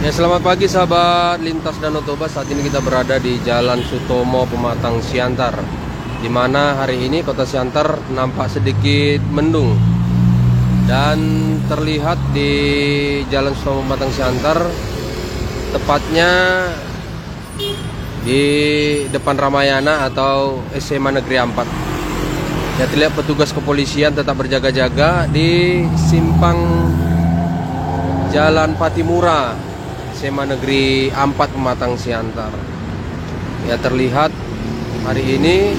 Ya, selamat pagi sahabat lintas Danau Toba. Saat ini kita berada di Jalan Sutomo Pematang Siantar, di mana hari ini kota Siantar nampak sedikit mendung. Dan terlihat di Jalan Sutomo Pematang Siantar, tepatnya di depan Ramayana atau SMA Negeri 4. Ya, terlihat petugas kepolisian tetap berjaga-jaga di simpang Jalan Patimura, SMA Negeri 4 Pematang Siantar. Ya, terlihat hari ini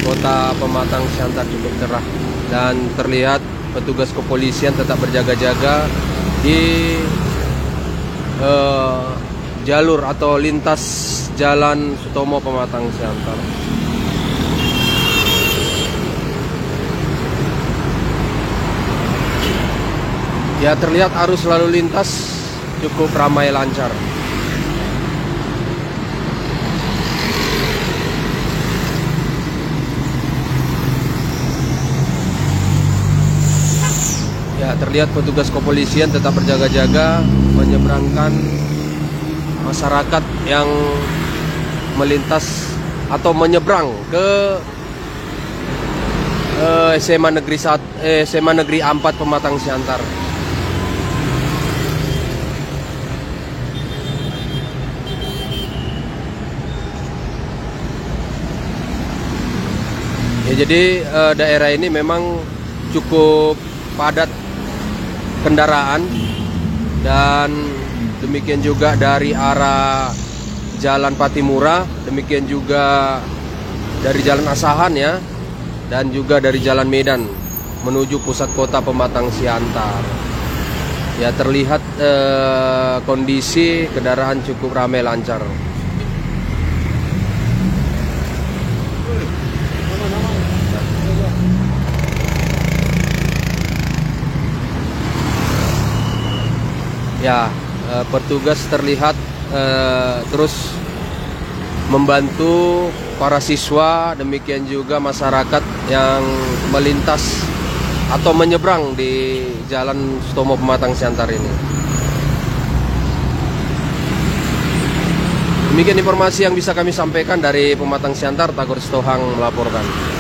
kota Pematang Siantar cukup cerah dan terlihat petugas kepolisian tetap berjaga-jaga di jalur atau lintas Jalan Sutomo Pematang Siantar. Ya, terlihat arus lalu lintas cukup ramai lancar. Ya, terlihat petugas kepolisian tetap berjaga-jaga menyeberangkan masyarakat yang melintas atau menyeberang ke SMA Negeri 4 Pematang Siantar. Ya, jadi daerah ini memang cukup padat kendaraan, dan demikian juga dari arah Jalan Patimura, demikian juga dari Jalan Asahan ya, dan juga dari Jalan Medan menuju pusat kota Pematang Siantar. Ya, terlihat kondisi kendaraan cukup ramai lancar. Ya, petugas terlihat terus membantu para siswa, demikian juga masyarakat yang melintas atau menyeberang di Jalan Sutomo Pematang Siantar ini. Demikian informasi yang bisa kami sampaikan dari Pematang Siantar. Tagor Sitohang melaporkan.